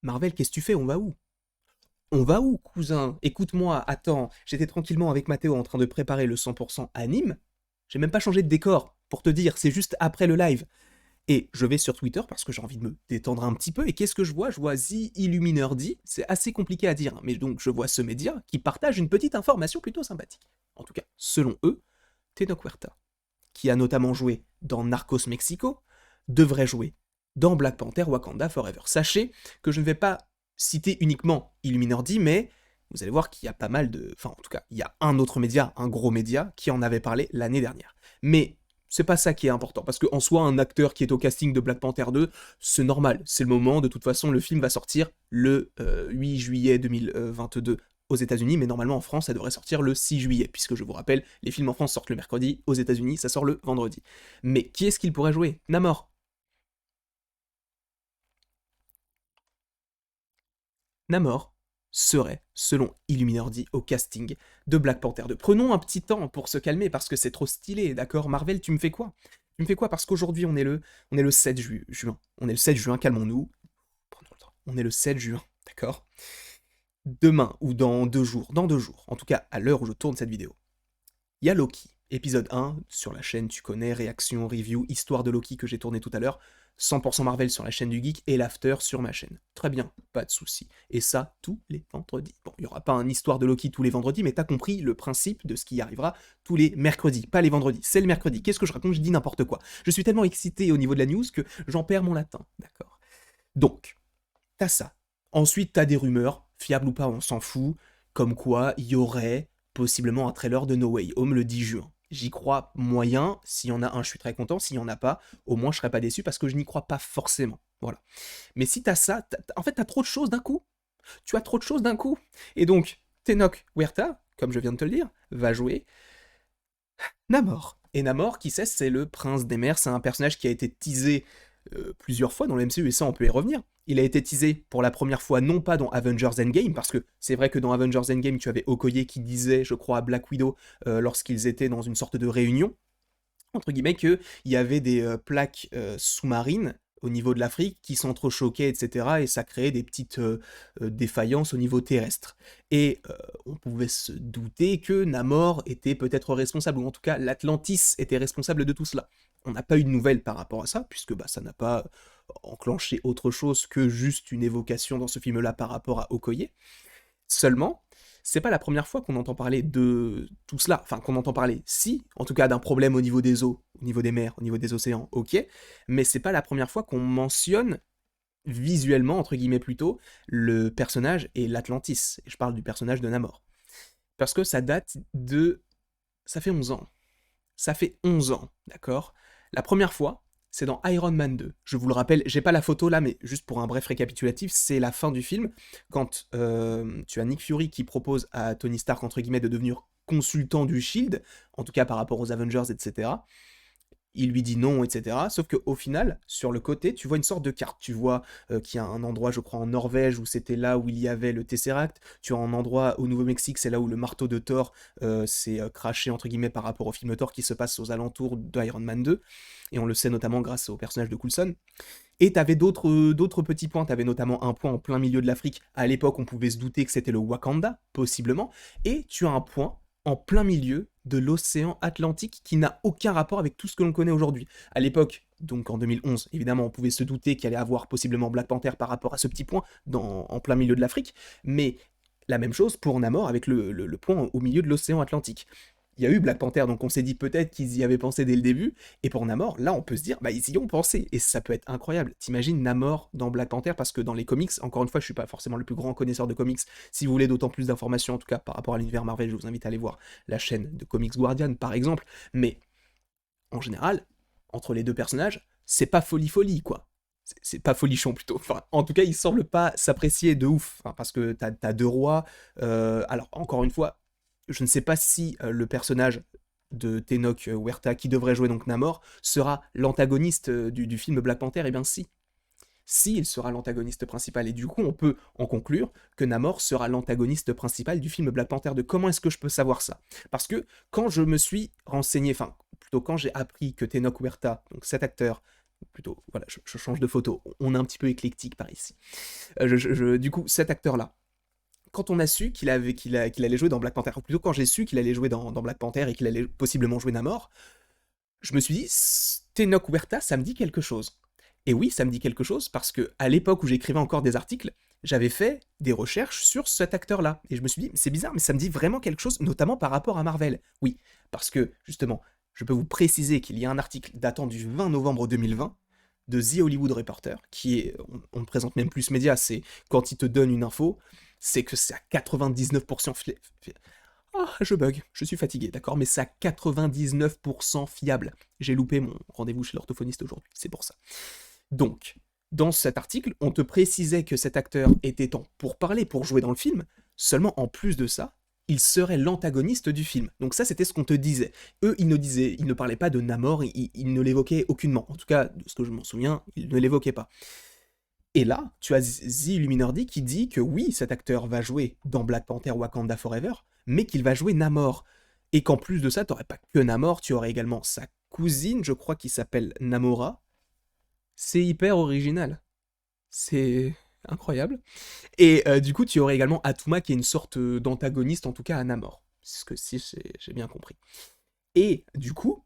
Marvel, qu'est-ce que tu fais? On va où? On va où, cousin? Écoute-moi, attends, j'étais tranquillement avec Mathéo en train de préparer le 100% anime. J'ai même pas changé de décor, pour te dire, c'est juste après le live. Et je vais sur Twitter parce que j'ai envie de me détendre un petit peu. Et qu'est-ce que je vois? Je vois The Illuminerdi. C'est assez compliqué à dire, hein, mais donc je vois ce média qui partage une petite information plutôt sympathique. En tout cas, selon eux, Tenoch Huerta, qui a notamment joué dans Narcos Mexico, devrait jouer dans Black Panther Wakanda Forever. Sachez que je ne vais pas citer uniquement Illuminerdi, mais vous allez voir qu'il y a pas mal de... Enfin, en tout cas, il y a un autre média, un gros média, qui en avait parlé l'année dernière. Mais c'est pas ça qui est important, parce qu'en soi, un acteur qui est au casting de Black Panther 2, c'est normal, c'est le moment, de toute façon, le film va sortir le 8 juillet 2022 aux États-Unis, mais normalement en France, ça devrait sortir le 6 juillet, puisque je vous rappelle, les films en France sortent le mercredi, aux États-Unis, ça sort le vendredi. Mais qui est-ce qu'il pourrait jouer? Namor. Namor serait, selon Illuminati, au casting de Black Panther 2. Prenons un petit temps pour se calmer parce que c'est trop stylé, d'accord? Marvel, tu me fais quoi? Tu me fais quoi? Parce qu'aujourd'hui, on est le 7 juin. On est le 7 juin, calmons-nous. Prenons le temps. On est le 7 juin, d'accord? Demain ou dans 2 jours, en tout cas à l'heure où je tourne cette vidéo, il y a Loki, épisode 1, sur la chaîne, tu connais, réaction, review, histoire de Loki que j'ai tourné tout à l'heure, 100% Marvel sur la chaîne du Geek et l'After sur ma chaîne. Très bien, pas de souci. Et ça, tous les vendredis. Bon, il n'y aura pas un histoire de Loki tous les vendredis, mais t'as compris le principe de ce qui arrivera tous les mercredis, pas les vendredis, c'est le mercredi. Qu'est-ce que je raconte? Je dis n'importe quoi. Je suis tellement excité au niveau de la news que j'en perds mon latin, d'accord? Donc, t'as ça. Ensuite, t'as des rumeurs, fiables ou pas, on s'en fout, comme quoi il y aurait possiblement un trailer de No Way Home le 10 juin. J'y crois moyen, s'il y en a un, je suis très content, s'il y en a pas, au moins je serais pas déçu parce que je n'y crois pas forcément. Voilà. Mais si t'as ça, en fait t'as trop de choses d'un coup. Tu as trop de choses d'un coup. Et donc, Tenoch Huerta, comme je viens de te le dire, va jouer Namor. Et Namor, qui sait, c'est le prince des mers, c'est un personnage qui a été teasé plusieurs fois dans le MCU, et ça on peut y revenir. Il a été teasé pour la première fois non pas dans Avengers Endgame, parce que c'est vrai que dans Avengers Endgame tu avais Okoye qui disait, je crois, à Black Widow, lorsqu'ils étaient dans une sorte de réunion, entre guillemets, qu'il y avait des plaques sous-marines au niveau de l'Afrique qui s'entrechoquaient, etc. Et ça créait des petites défaillances au niveau terrestre. Et on pouvait se douter que Namor était peut-être responsable, ou en tout cas l'Atlantis était responsable de tout cela. On n'a pas eu de nouvelles par rapport à ça, puisque bah, ça n'a pas enclenché autre chose que juste une évocation dans ce film-là par rapport à Okoye. Seulement, c'est pas la première fois qu'on entend parler de tout cela. Enfin, qu'on entend parler, si, en tout cas d'un problème au niveau des eaux, au niveau des mers, au niveau des océans, ok, mais c'est pas la première fois qu'on mentionne visuellement, entre guillemets plutôt, le personnage et l'Atlantis. Et je parle du personnage de Namor. Parce que ça date de... Ça fait 11 ans. Ça fait 11 ans, d'accord? La première fois, c'est dans Iron Man 2. Je vous le rappelle, j'ai pas la photo là, mais juste pour un bref récapitulatif, c'est la fin du film, quand tu as Nick Fury qui propose à Tony Stark, entre guillemets, de devenir consultant du Shield, en tout cas par rapport aux Avengers, etc. Il lui dit non, etc. Sauf qu'au final, sur le côté, tu vois une sorte de carte. Tu vois qu'il y a un endroit, je crois, en Norvège, où c'était là où il y avait le Tesseract. Tu as un endroit au Nouveau-Mexique, c'est là où le marteau de Thor s'est craché, entre guillemets, par rapport au film Thor qui se passe aux alentours d'Iron Man 2. Et on le sait notamment grâce au personnage de Coulson. Et t'avais d'autres petits points, t'avais notamment un point en plein milieu de l'Afrique. À l'époque, on pouvait se douter que c'était le Wakanda, possiblement. Et tu as un point en plein milieu de l'océan Atlantique qui n'a aucun rapport avec tout ce que l'on connaît aujourd'hui. À l'époque, donc en 2011, évidemment, on pouvait se douter qu'il allait avoir possiblement Black Panther par rapport à ce petit point en plein milieu de l'Afrique, mais la même chose pour Namor avec le point au milieu de l'océan Atlantique. Il y a eu Black Panther, donc on s'est dit peut-être qu'ils y avaient pensé dès le début, et pour Namor, là on peut se dire, bah ils y ont pensé, et ça peut être incroyable. T'imagines Namor dans Black Panther, parce que dans les comics, encore une fois, je suis pas forcément le plus grand connaisseur de comics, si vous voulez d'autant plus d'informations, en tout cas par rapport à l'univers Marvel, je vous invite à aller voir la chaîne de Comics Guardian par exemple, mais en général, entre les deux personnages, c'est pas folie quoi. C'est pas folichon plutôt. Enfin, en tout cas, ils semblent pas s'apprécier de ouf. Enfin, parce que t'as deux rois. Alors, encore une fois, je ne sais pas si le personnage de Tenoch Huerta, qui devrait jouer donc Namor, sera l'antagoniste du film Black Panther. Eh bien, si. Si, il sera l'antagoniste principal. Et du coup, on peut en conclure que Namor sera l'antagoniste principal du film Black Panther 2. Comment est-ce que je peux savoir ça? Parce que quand je me suis renseigné, enfin, plutôt quand j'ai appris que Tenoch Huerta, donc cet acteur, plutôt, voilà, je change de photo. On est un petit peu éclectique par ici. Du coup, cet acteur-là, quand on a su qu'il allait jouer dans Black Panther, ou plutôt quand j'ai su qu'il allait jouer dans Black Panther et qu'il allait possiblement jouer Namor, je me suis dit, Tenoch Huerta, ça me dit quelque chose. Et oui, ça me dit quelque chose parce que à l'époque où j'écrivais encore des articles, j'avais fait des recherches sur cet acteur-là. Et je me suis dit, c'est bizarre, mais ça me dit vraiment quelque chose, notamment par rapport à Marvel. Oui, parce que, justement, je peux vous préciser qu'il y a un article datant du 20 novembre 2020 de The Hollywood Reporter, qui est, on ne présente même plus ce média, c'est quand il te donne une info, c'est que c'est à 99% ah, je bug, je suis fatigué, d'accord, mais c'est à 99% fiable. J'ai loupé mon rendez-vous chez l'orthophoniste aujourd'hui, c'est pour ça. Donc, dans cet article, on te précisait que cet acteur était en pourparlers pour jouer dans le film, seulement en plus de ça, il serait l'antagoniste du film. Donc ça, c'était ce qu'on te disait. Eux, ils ne parlaient pas de Namor, ils ne l'évoquaient aucunement. En tout cas, de ce que je m'en souviens, ils ne l'évoquaient pas. Et là, tu as The Illuminordi qui dit que oui, cet acteur va jouer dans Black Panther Wakanda Forever, mais qu'il va jouer Namor. Et qu'en plus de ça, tu n'aurais pas que Namor, tu aurais également sa cousine, je crois, qui s'appelle Namora. C'est hyper original. C'est incroyable. Et du coup, tu aurais également Atuma, qui est une sorte d'antagoniste, en tout cas à Namor. C'est ce que si j'ai bien compris. Et du coup,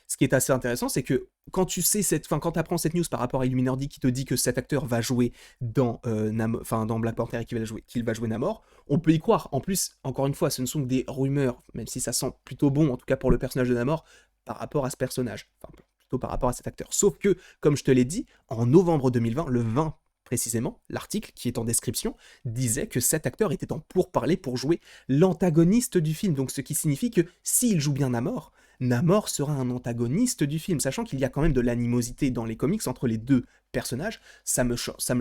ce qui est assez intéressant, c'est que quand tu sais quand tu apprends cette news par rapport à Illuminati qui te dit que cet acteur va jouer dans, dans Black Panther et qu'il va jouer Namor, on peut y croire. En plus, encore une fois, ce ne sont que des rumeurs, même si ça sent plutôt bon, en tout cas pour le personnage de Namor, par rapport à ce personnage. Enfin, plutôt par rapport à cet acteur. Sauf que, comme je te l'ai dit, en novembre 2020, le 20 précisément, l'article qui est en description disait que cet acteur était en pourparlers pour jouer l'antagoniste du film. Donc ce qui signifie que s'il joue bien Namor, Namor sera un antagoniste du film, sachant qu'il y a quand même de l'animosité dans les comics entre les deux personnages, ça me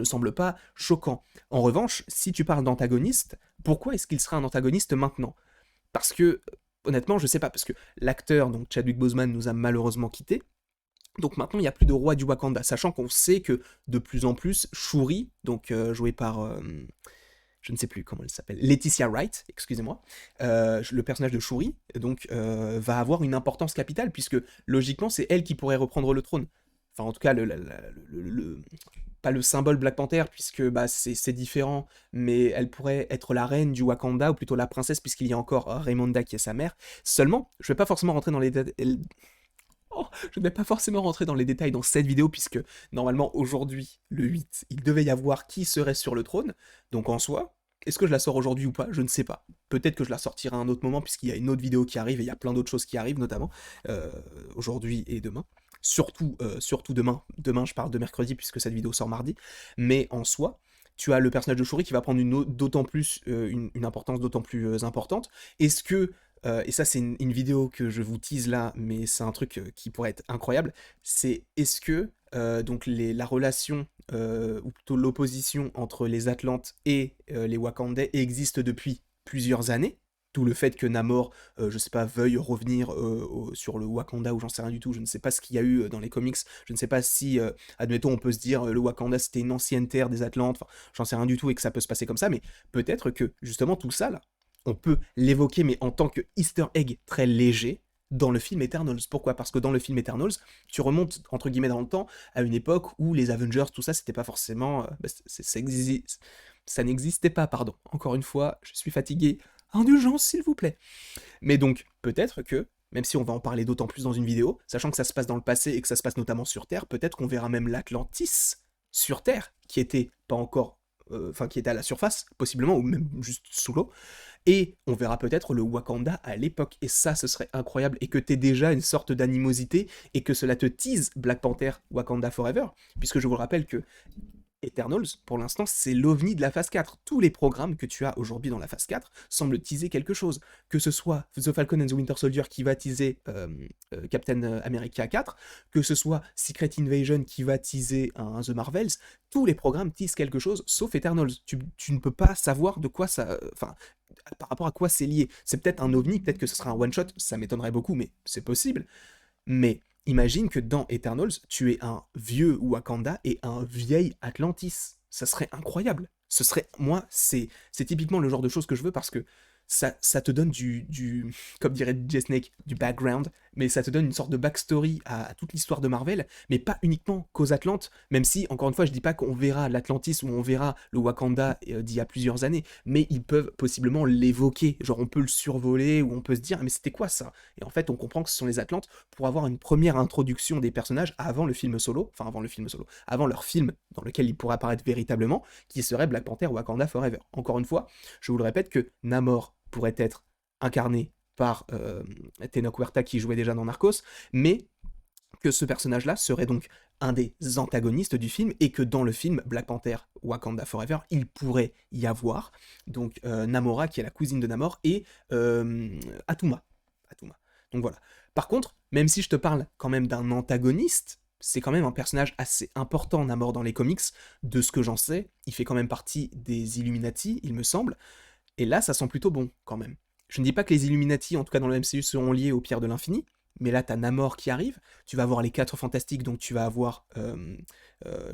semble pas choquant. En revanche, si tu parles d'antagoniste, pourquoi est-ce qu'il sera un antagoniste maintenant? Parce que, honnêtement, je sais pas, parce que l'acteur, donc Chadwick Boseman, nous a malheureusement quittés, donc maintenant il n'y a plus de roi du Wakanda, sachant qu'on sait que de plus en plus, Shuri, donc joué par je ne sais plus comment elle s'appelle, Laetitia Wright, excusez-moi, le personnage de Shuri, donc va avoir une importance capitale, puisque logiquement c'est elle qui pourrait reprendre le trône. Enfin en tout cas, pas le symbole Black Panther, puisque bah, c'est différent, mais elle pourrait être la reine du Wakanda, ou plutôt la princesse, puisqu'il y a encore Raymonda qui est sa mère. Seulement, je ne vais pas forcément rentrer dans les détails. Oh, je ne vais pas forcément rentrer dans les détails dans cette vidéo, puisque normalement aujourd'hui, le 8, il devait y avoir qui serait sur le trône. Donc en soi, est-ce que je la sors aujourd'hui ou pas? Je ne sais pas. Peut-être que je la sortirai à un autre moment, puisqu'il y a une autre vidéo qui arrive, et il y a plein d'autres choses qui arrivent, notamment aujourd'hui et demain. Surtout demain. Demain, je parle de mercredi, puisque cette vidéo sort mardi. Mais en soi, tu as le personnage de Shuri qui va prendre d'autant plus, une importance d'autant plus importante. Est-ce que et ça c'est une vidéo que je vous tease là, mais c'est un truc qui pourrait être incroyable, c'est est-ce que donc la relation, ou plutôt l'opposition entre les Atlantes et les Wakandais existe depuis plusieurs années, d'où le fait que Namor, je sais pas, veuille revenir sur le Wakanda ou j'en sais rien du tout, je ne sais pas ce qu'il y a eu dans les comics, je ne sais pas si, admettons, on peut se dire le Wakanda c'était une ancienne terre des Atlantes, enfin, j'en sais rien du tout et que ça peut se passer comme ça, mais peut-être que justement tout ça là, on peut l'évoquer, mais en tant que easter egg très léger, dans le film Eternals. Pourquoi? Parce que dans le film Eternals, tu remontes, entre guillemets, dans le temps, à une époque où les Avengers, tout ça, c'était pas forcément... ça n'existait pas, pardon. Encore une fois, je suis fatigué. Indulgence, s'il vous plaît. Mais donc, peut-être que, même si on va en parler d'autant plus dans une vidéo, sachant que ça se passe dans le passé et que ça se passe notamment sur Terre, peut-être qu'on verra même l'Atlantis sur Terre, qui était pas encore... qui était à la surface, possiblement, ou même juste sous l'eau, et on verra peut-être le Wakanda à l'époque, et ça, ce serait incroyable, et que t'aies déjà une sorte d'animosité, et que cela te tease Black Panther Wakanda Forever, puisque je vous rappelle que Eternals, pour l'instant, c'est l'ovni de la phase 4. Tous les programmes que tu as aujourd'hui dans la phase 4 semblent teaser quelque chose. Que ce soit The Falcon and the Winter Soldier qui va teaser Captain America 4, que ce soit Secret Invasion qui va teaser The Marvels, tous les programmes teasent quelque chose, sauf Eternals. Tu ne peux pas savoir de quoi ça... Enfin, par rapport à quoi c'est lié. C'est peut-être un ovni, peut-être que ce sera un one-shot, ça m'étonnerait beaucoup, mais c'est possible. Mais imagine que dans Eternals, tu es un vieux Wakanda et un vieil Atlantis. Ça serait incroyable. Ce serait, moi, c'est typiquement le genre de choses que je veux parce que ça te donne comme dirait Jay Snake, du background, mais ça te donne une sorte de backstory à toute l'histoire de Marvel, mais pas uniquement qu'aux Atlantes, même si, encore une fois, je dis pas qu'on verra l'Atlantis ou on verra le Wakanda d'il y a plusieurs années, mais ils peuvent possiblement l'évoquer, genre on peut le survoler, ou on peut se dire, mais c'était quoi ça? Et en fait, on comprend que ce sont les Atlantes pour avoir une première introduction des personnages avant le film solo, enfin avant le film solo, avant leur film dans lequel ils pourraient apparaître véritablement, qui serait Black Panther Wakanda Forever. Encore une fois, je vous le répète que Namor pourrait être incarné par Tenoch Huerta qui jouait déjà dans Narcos, mais que ce personnage-là serait donc un des antagonistes du film et que dans le film Black Panther Wakanda Forever, il pourrait y avoir donc Namora qui est la cousine de Namor et Atuma. Atuma. Donc voilà. Par contre, même si je te parle quand même d'un antagoniste, c'est quand même un personnage assez important Namor dans les comics, de ce que j'en sais, il fait quand même partie des Illuminati, il me semble, et là ça sent plutôt bon quand même. Je ne dis pas que les Illuminati, en tout cas dans le MCU, seront liés aux pierres de l'infini, mais là, t'as Namor qui arrive, tu vas avoir les 4 Fantastiques, donc tu vas avoir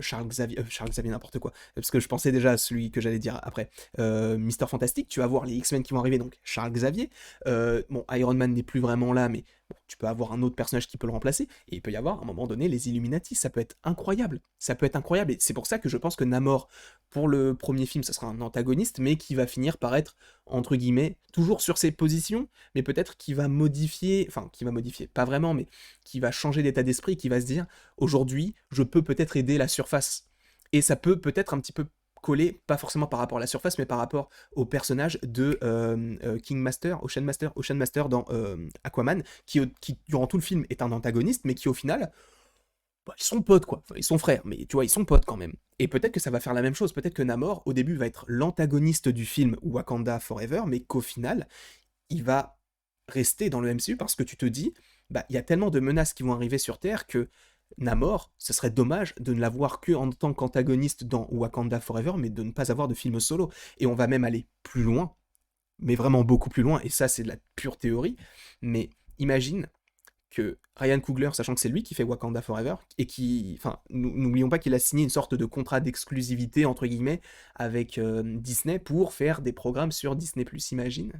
Charles Xavier n'importe quoi, parce que je pensais déjà à celui que j'allais dire après, Mister Fantastique, tu vas avoir les X-Men qui vont arriver, donc Charles Xavier, bon, Iron Man n'est plus vraiment là, mais bon, tu peux avoir un autre personnage qui peut le remplacer, et il peut y avoir, à un moment donné, les Illuminati, ça peut être incroyable, et c'est pour ça que je pense que Namor, pour le premier film, ça sera un antagoniste, mais qui va finir par être, entre guillemets, toujours sur ses positions, mais peut-être qui va modifier, pas vraiment, mais qui va changer d'état d'esprit, qui va se dire, aujourd'hui, je peux peut-être aider la surface. Et ça peut peut-être un petit peu coller, pas forcément par rapport à la surface, mais par rapport au personnage de King Master, Ocean Master dans Aquaman, qui, durant tout le film, est un antagoniste, mais qui, au final, bah, ils sont potes, quoi. Enfin, ils sont frères, mais tu vois, ils sont potes quand même. Et peut-être que ça va faire la même chose. Peut-être que Namor, au début, va être l'antagoniste du film Wakanda Forever, mais qu'au final, il va rester dans le MCU parce que tu te dis, bah, il y a tellement de menaces qui vont arriver sur Terre que Namor, ce serait dommage de ne l'avoir que en tant qu'antagoniste dans Wakanda Forever, mais de ne pas avoir de film solo. Et on va même aller plus loin, mais vraiment beaucoup plus loin, et ça c'est de la pure théorie, mais imagine que Ryan Coogler, sachant que c'est lui qui fait Wakanda Forever, et qui, enfin, n'oublions pas qu'il a signé une sorte de contrat d'exclusivité, entre guillemets, avec Disney pour faire des programmes sur Disney+. Imagine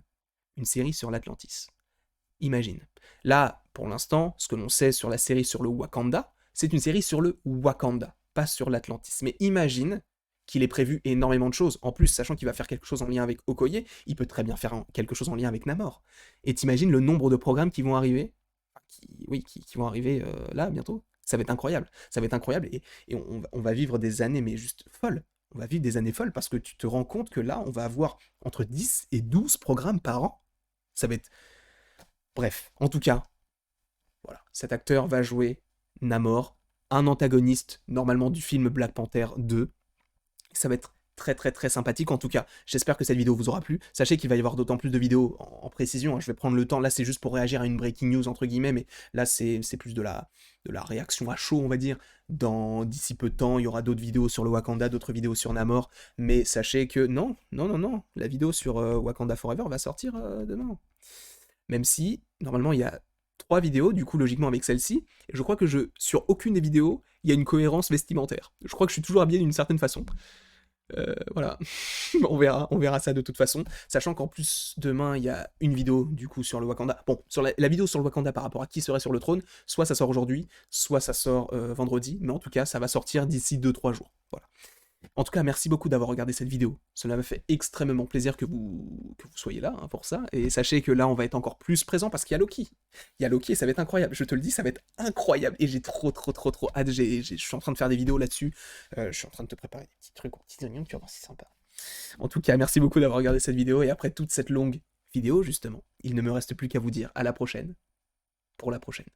une série sur l'Atlantis. Imagine. Là, pour l'instant, ce que l'on sait sur la série sur le Wakanda, c'est une série sur le Wakanda, pas sur l'Atlantis. Mais imagine qu'il ait prévu énormément de choses. En plus, sachant qu'il va faire quelque chose en lien avec Okoye, il peut très bien faire quelque chose en lien avec Namor. Et t'imagines le nombre de programmes qui vont arriver, qui vont arriver là bientôt. Ça va être incroyable. Ça va être incroyable et on va vivre des années, mais juste folles. On va vivre des années folles parce que tu te rends compte que là, on va avoir entre 10 et 12 programmes par an. Ça va être... Bref, en tout cas, voilà, cet acteur va jouer Namor, un antagoniste normalement du film Black Panther 2. Ça va être très très très sympathique. En tout cas, j'espère que cette vidéo vous aura plu. Sachez qu'il va y avoir d'autant plus de vidéos en précision, hein. Je vais prendre le temps. Là, c'est juste pour réagir à une breaking news entre guillemets, mais là, c'est plus de la réaction à chaud, on va dire. D'ici peu de temps, il y aura d'autres vidéos sur le Wakanda, d'autres vidéos sur Namor. Mais sachez que non, la vidéo sur Wakanda Forever va sortir demain. Même si, normalement, il y a 3 vidéos, du coup, logiquement, avec celle-ci, et je crois que sur aucune des vidéos, il y a une cohérence vestimentaire. Je crois que je suis toujours habillé d'une certaine façon. Voilà. On verra ça de toute façon. Sachant qu'en plus, demain, il y a une vidéo, du coup, sur le Wakanda. Bon, sur la vidéo sur le Wakanda par rapport à qui serait sur le trône, soit ça sort aujourd'hui, soit ça sort vendredi, mais en tout cas, ça va sortir d'ici 2-3 jours. Voilà. En tout cas, merci beaucoup d'avoir regardé cette vidéo. Cela m'a fait extrêmement plaisir que vous soyez là hein, pour ça. Et sachez que là, on va être encore plus présent parce qu'il y a Loki. Il y a Loki et ça va être incroyable. Je te le dis, ça va être incroyable. Et j'ai trop hâte. Je suis en train de faire des vidéos là-dessus. Je suis en train de te préparer des petits trucs, des petites réunions. Tu vas voir, c'est sympa. En tout cas, merci beaucoup d'avoir regardé cette vidéo. Et après toute cette longue vidéo, justement, il ne me reste plus qu'à vous dire à la prochaine pour la prochaine.